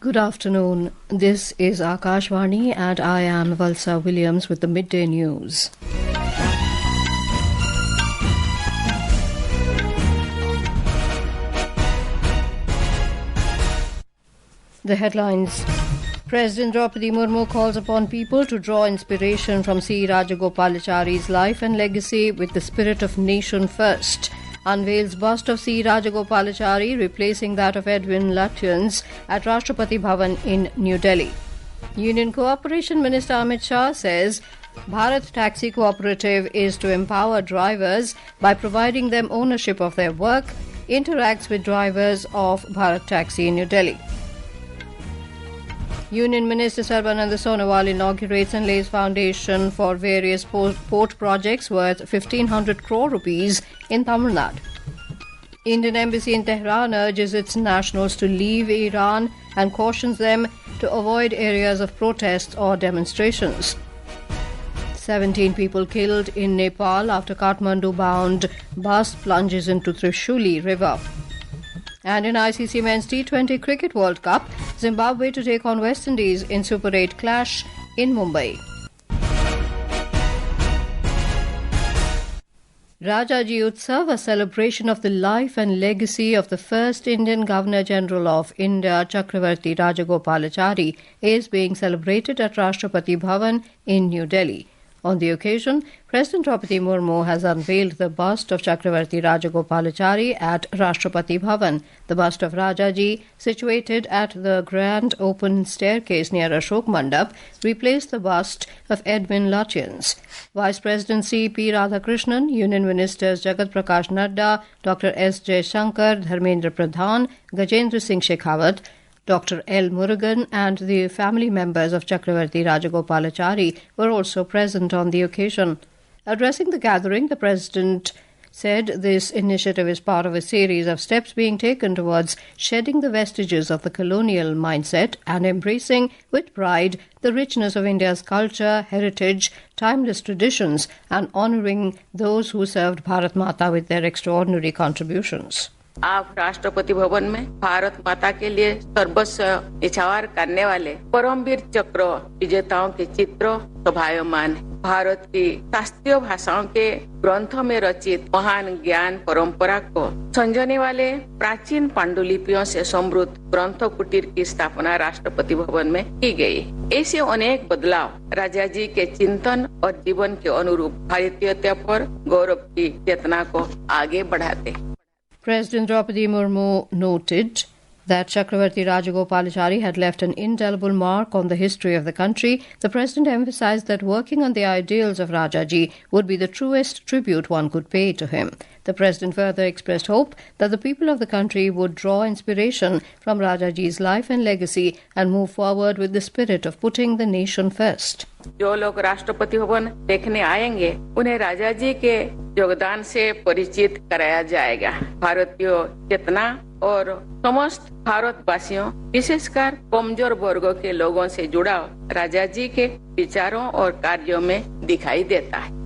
Good afternoon. This is Akashvani and I am Valsa Williams with the Midday News. The headlines. President Droupadi Murmu calls upon people to draw inspiration from C Rajagopalachari's life and legacy with the spirit of nation first. Unveils bust of C Rajagopalachari replacing that of Edwin Lutyens at Rashtrapati Bhavan in New Delhi. Union Cooperation Minister Amit Shah says Bharat Taxi Cooperative is to empower drivers by providing them ownership of their work, interacts with drivers of Bharat Taxi in New Delhi. Union Minister Sarbananda Sonowal inaugurates and lays foundation for various port projects worth 1,500 crore rupees in Tamil Nadu. Indian Embassy in Tehran urges its nationals to leave Iran and cautions them to avoid areas of protests or demonstrations. 17 people killed in Nepal after Kathmandu-bound bus plunges into Trishuli River. And in ICC Men's T20 Cricket World Cup, Zimbabwe to take on West Indies in Super 8 clash in Mumbai. Rajaji Utsav, a celebration of the life and legacy of the first Indian Governor-General of India, Chakravarti Rajagopalachari, is being celebrated at Rashtrapati Bhavan in New Delhi. On the occasion, President Droupadi Murmu has unveiled the bust of Chakravarti Rajagopalachari at Rashtrapati Bhavan. The bust of Rajaji, situated at the grand open staircase near Ashok Mandap, replaced the bust of Edwin Lutyens. Vice President C.P. Radhakrishnan, Union Ministers Jagat Prakash Nadda, Dr. S. Jaishankar, Dharmendra Pradhan, Gajendra Singh Shekhawat, Dr. L. Murugan and the family members of Chakravarti Rajagopalachari were also present on the occasion. Addressing the gathering, the President said this initiative is part of a series of steps being taken towards shedding the vestiges of the colonial mindset and embracing with pride the richness of India's culture, heritage, timeless traditions and honouring those who served Bharat Mata with their extraordinary contributions. आप राष्ट्रपति भवन में भारत माता के लिए सर्वस्व न्यौछावर करने वाले परमवीर चक्र विजेताओं के चित्र शोभायमान है। भारत की शास्त्रीय भाषाओं के ग्रंथों में रचित महान ज्ञान परंपरा को संजोने वाले प्राचीन पांडुलिपियों से समृद्ध ग्रंथ कुटीर की स्थापना राष्ट्रपति भवन में की गई। ऐसे अनेक बदलाव राजा जी के चिंतन और जीवन के अनुरूप भारतीयता पर गौरव की चेतना को आगे बढ़ाते। President Droupadi Murmu noted that Chakravarti Rajagopalachari had left an indelible mark on the history of the country. The President emphasized that working on the ideals of Rajaji would be the truest tribute one could pay to him. The President further expressed hope that the people of the country would draw inspiration from Rajaji's life and legacy and move forward with the spirit of putting the nation first. जो लोग राष्ट्रपति भवन देखने आएंगे उन्हें राजा जी के योगदान से परिचित कराया जाएगा। भारतीय चेतना और समस्त भारतवासियों विशेषकर कमजोर वर्गों के लोगों से जुड़ाव राजा जी के विचारों और कार्यों में दिखाई देता है।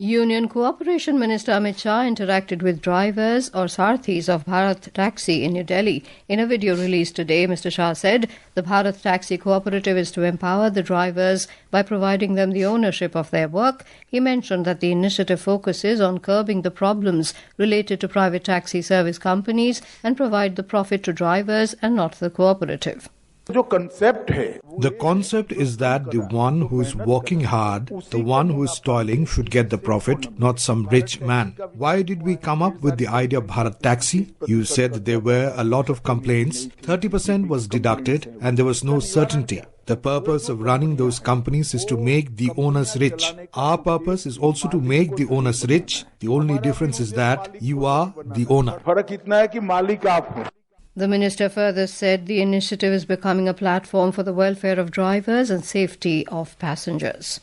Union Cooperation Minister Amit Shah interacted with drivers or sarthis of Bharat Taxi in New Delhi. In a video released today, Mr. Shah said the Bharat Taxi Cooperative is to empower the drivers by providing them the ownership of their work. He mentioned that the initiative focuses on curbing the problems related to private taxi service companies and provide the profit to drivers and not the cooperative. The concept is that the one who is working hard, the one who is toiling should get the profit, not some rich man. Why did we come up with the idea of Bharat Taxi? You said that there were a lot of complaints, 30% was deducted and there was no certainty. The purpose of running those companies is to make the owners rich. Our purpose is also to make the owners rich. The only difference is that you are the owner. The minister further said the initiative is becoming a platform for the welfare of drivers and safety of passengers.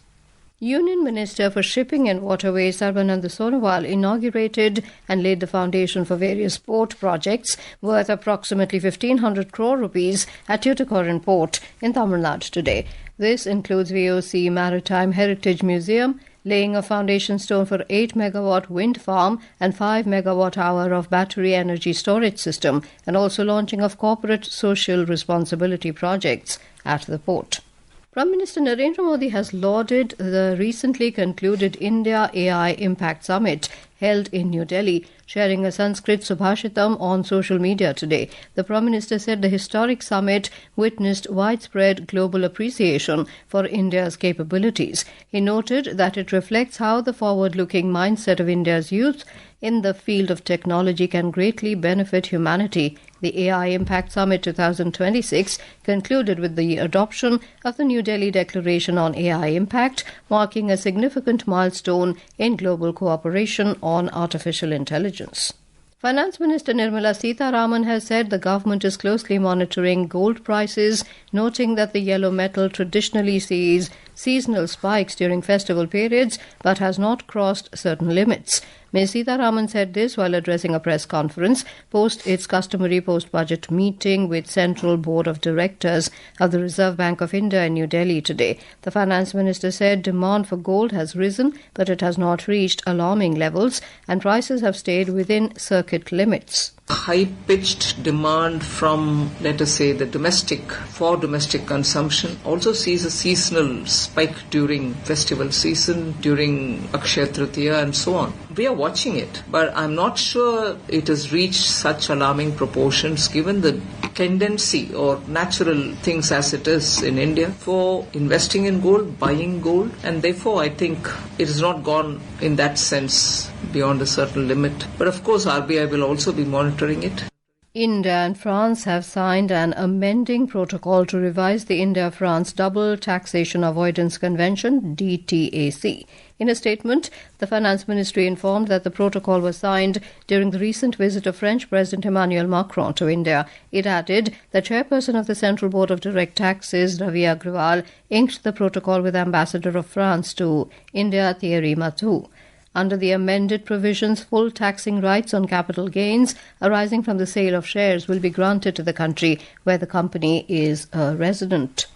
Union Minister for Shipping and Waterways Sarbananda Sonowal inaugurated and laid the foundation for various port projects worth approximately 1,500 crore rupees at Tuticorin Port in Tamil Nadu today. This includes VOC Maritime Heritage Museum, laying a foundation stone for 8 megawatt wind farm and 5 megawatt hour of battery energy storage system, and also launching of corporate social responsibility projects at the port. Prime Minister Narendra Modi has lauded the recently concluded India AI Impact Summit held in New Delhi, sharing a Sanskrit Subhashitam on social media today. The Prime Minister said the historic summit witnessed widespread global appreciation for India's capabilities. He noted that it reflects how the forward-looking mindset of India's youth in the field of technology can greatly benefit humanity. The AI Impact Summit 2026 concluded with the adoption of the New Delhi Declaration on AI Impact, marking a significant milestone in global cooperation on artificial intelligence. Finance Minister Nirmala Sitharaman has said the government is closely monitoring gold prices, noting that the yellow metal traditionally sees seasonal spikes during festival periods but has not crossed certain limits. Ms. Sitharaman said this while addressing a press conference post its customary post-budget meeting with Central Board of Directors of the Reserve Bank of India in New Delhi today. The Finance Minister said demand for gold has risen, but it has not reached alarming levels and prices have stayed within circuit limits. High-pitched demand from, let us say, the domestic consumption also sees a seasonal spike during festival season, during Akshaya Tritiya and so on. We are watching it, but I'm not sure it has reached such alarming proportions given the tendency or natural things as it is in India for investing in gold, buying gold, and therefore I think it has not gone in that sense beyond a certain limit. But of course RBI will also be monitoring it. India and France have signed an amending protocol to revise the India-France Double Taxation Avoidance Convention, DTAC. In a statement, the Finance Ministry informed that the protocol was signed during the recent visit of French President Emmanuel Macron to India. It added the chairperson of the Central Board of Direct Taxes, Ravi Agrawal, inked the protocol with Ambassador of France to India, Thierry Matou. Under the amended provisions, full taxing rights on capital gains arising from the sale of shares will be granted to the country where the company is a resident.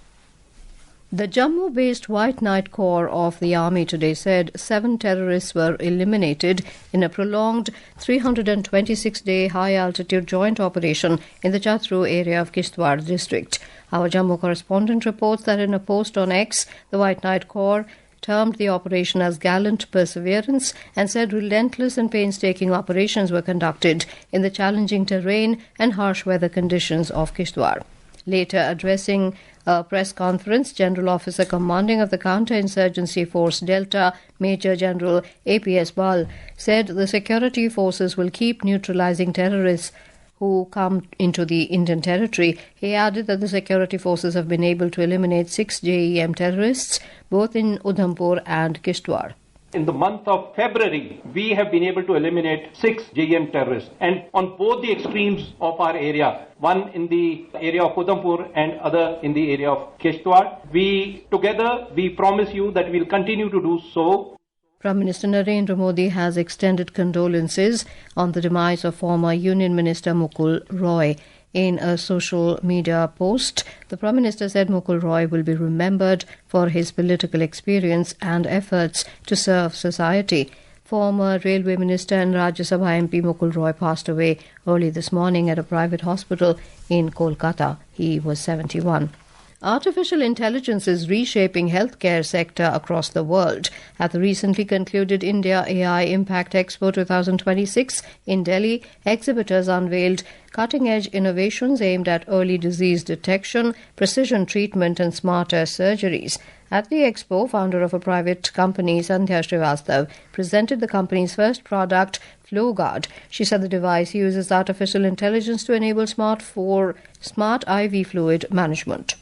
The Jammu-based White Knight Corps of the Army today said 7 terrorists were eliminated in a prolonged 326-day high-altitude joint operation in the Chatru area of Kishtwar district. Our Jammu correspondent reports that in a post on X, the White Knight Corps termed the operation as gallant perseverance and said relentless and painstaking operations were conducted in the challenging terrain and harsh weather conditions of Kishtwar. Later addressing a press conference, General Officer Commanding of the Counter-Insurgency Force Delta, Major General APS Bal, said the security forces will keep neutralizing terrorists who come into the Indian territory. He added that the security forces have been able to eliminate 6 JEM terrorists, both in Udhampur and Kishtwar. In the month of February, we have been able to eliminate 6 JEM terrorists, and on both the extremes of our area, one in the area of Udhampur and other in the area of Kishtwar. We promise you that we will continue to do so. Prime Minister Narendra Modi has extended condolences on the demise of former Union Minister Mukul Roy. In a social media post, the Prime Minister said Mukul Roy will be remembered for his political experience and efforts to serve society. Former Railway Minister and Rajya Sabha MP Mukul Roy passed away early this morning at a private hospital in Kolkata. He was 71. Artificial intelligence is reshaping healthcare sector across the world. At the recently concluded India AI Impact Expo 2026 in Delhi, exhibitors unveiled cutting-edge innovations aimed at early disease detection, precision treatment and smarter surgeries. At the expo, founder of a private company, Sandhya Srivastav, presented the company's first product, FlowGuard. She said the device uses artificial intelligence to enable smart IV fluid management.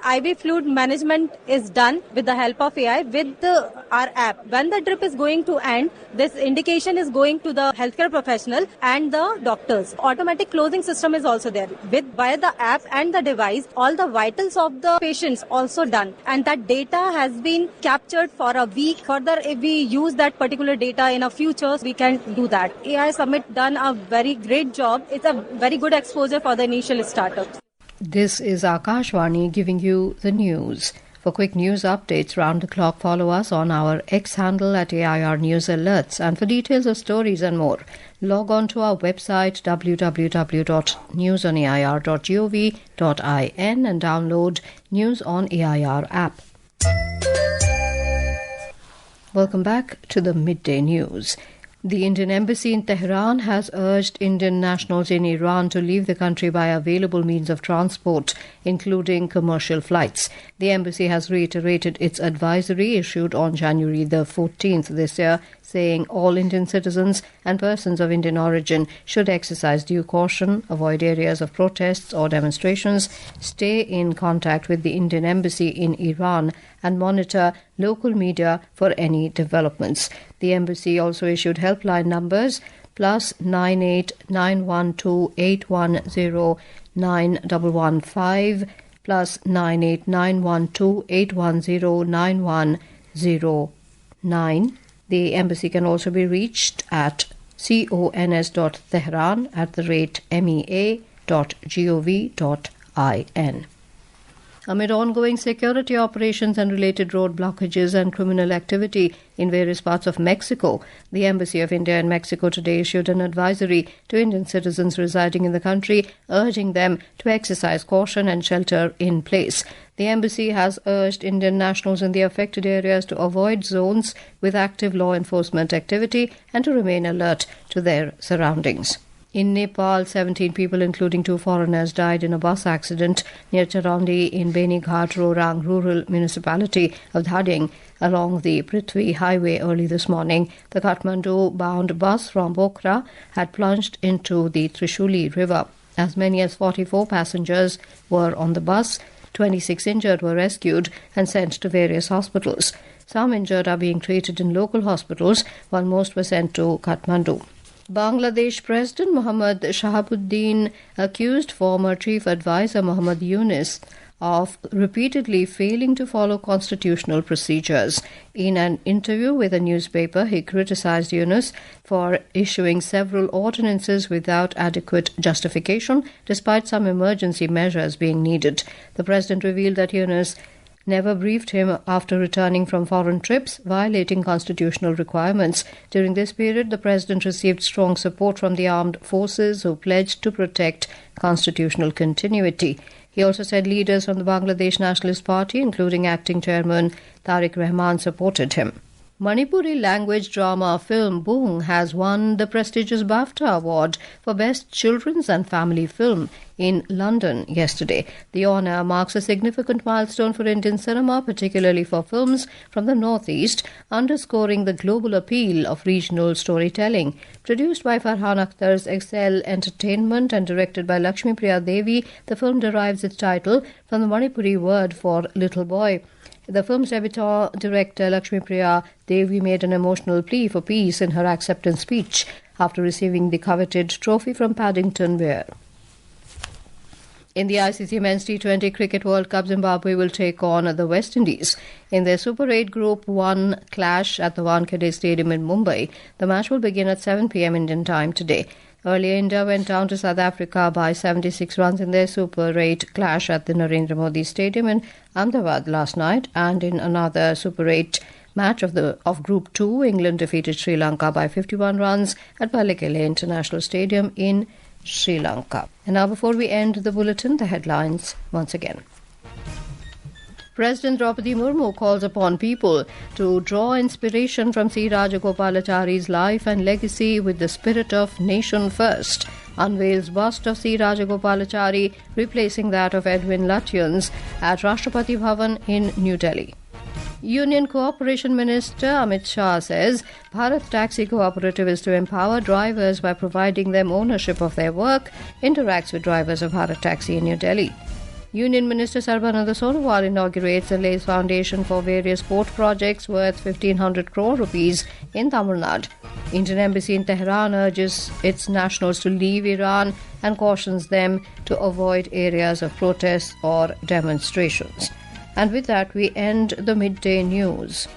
IV fluid management is done with the help of AI with our app. When the drip is going to end, this indication is going to the healthcare professional and the doctors. Automatic closing system is also there. Via the app and the device, all the vitals of the patients also done. And that data has been captured for a week. Further, if we use that particular data in a future, we can do that. AI Summit done a very great job. It's a very good exposure for the initial startups. This is Akashvani giving you the news. For For quick news updates round the clock, follow us on our X handle at AIR News Alerts. And for details of stories and more, log on to our website www.newsonair.gov.in and download News on AIR app. Welcome back to the Midday News. The Indian Embassy in Tehran has urged Indian nationals in Iran to leave the country by available means of transport, including commercial flights. The embassy has reiterated its advisory issued on January the 14th this year, saying all Indian citizens and persons of Indian origin should exercise due caution, avoid areas of protests or demonstrations, stay in contact with the Indian Embassy in Iran, and monitor local media for any developments. The embassy also issued helpline numbers +98 912 810 9115 +98 912 810 9109. The embassy can also be reached at cons.tehran@mea.gov.in. Amid ongoing security operations and related road blockages and criminal activity in various parts of Mexico, the Embassy of India in Mexico today issued an advisory to Indian citizens residing in the country, urging them to exercise caution and shelter in place. The embassy has urged Indian nationals in the affected areas to avoid zones with active law enforcement activity and to remain alert to their surroundings. In Nepal, 17 people, including 2 foreigners, died in a bus accident near Charandi in Benighat Rorang rural municipality of Dhading along the Prithvi highway early this morning. The Kathmandu-bound bus from Pokhara had plunged into the Trishuli River. As many as 44 passengers were on the bus. 26 injured were rescued and sent to various hospitals. Some injured are being treated in local hospitals, while most were sent to Kathmandu. Bangladesh President Mohammad Shahabuddin accused former Chief Advisor Muhammad Yunus of repeatedly failing to follow constitutional procedures. In an interview with a newspaper, he criticized Yunus for issuing several ordinances without adequate justification, despite some emergency measures being needed. The president revealed that Yunus never briefed him after returning from foreign trips, violating constitutional requirements. During this period, the president received strong support from the armed forces, who pledged to protect constitutional continuity. He also said leaders from the Bangladesh Nationalist Party, including acting chairman Tariq Rahman, supported him. Manipuri language drama film Boong has won the prestigious BAFTA award for Best Children's and Family Film in London yesterday. The honour marks a significant milestone for Indian cinema, particularly for films from the Northeast, underscoring the global appeal of regional storytelling. Produced by Farhan Akhtar's Excel Entertainment and directed by Lakshmi Priya Devi, the film derives its title from the Manipuri word for little boy. The film's debutant director Lakshmi Priya Devi made an emotional plea for peace in her acceptance speech after receiving the coveted trophy from Paddington Bear. In the ICC Men's T20 Cricket World Cup, Zimbabwe will take on the West Indies in their Super 8 Group 1 clash at the Wankhede Stadium in Mumbai. The match will begin at 7 p.m. Indian time today. Earlier, India went down to South Africa by 76 runs in their Super 8 clash at the Narendra Modi Stadium in Ahmedabad last night, and in another Super 8 match of Group 2, England defeated Sri Lanka by 51 runs at Palekele International Stadium in Sri Lanka. And now, before we end the bulletin, the headlines once again. President Droupadi Murmu calls upon people to draw inspiration from C Rajagopalachari's life and legacy with the spirit of nation first. Unveils bust of C Rajagopalachari, replacing that of Edwin Lutyens at Rashtrapati Bhavan in New Delhi. Union Cooperation Minister Amit Shah says Bharat Taxi Cooperative is to empower drivers by providing them ownership of their work, interacts with drivers of Bharat Taxi in New Delhi. Union Minister Sarbananda Sonowal inaugurates and lays foundation for various port projects worth 1,500 crore rupees in Tamil Nadu. Indian Embassy in Tehran urges its nationals to leave Iran and cautions them to avoid areas of protests or demonstrations. And with that, we end the midday news.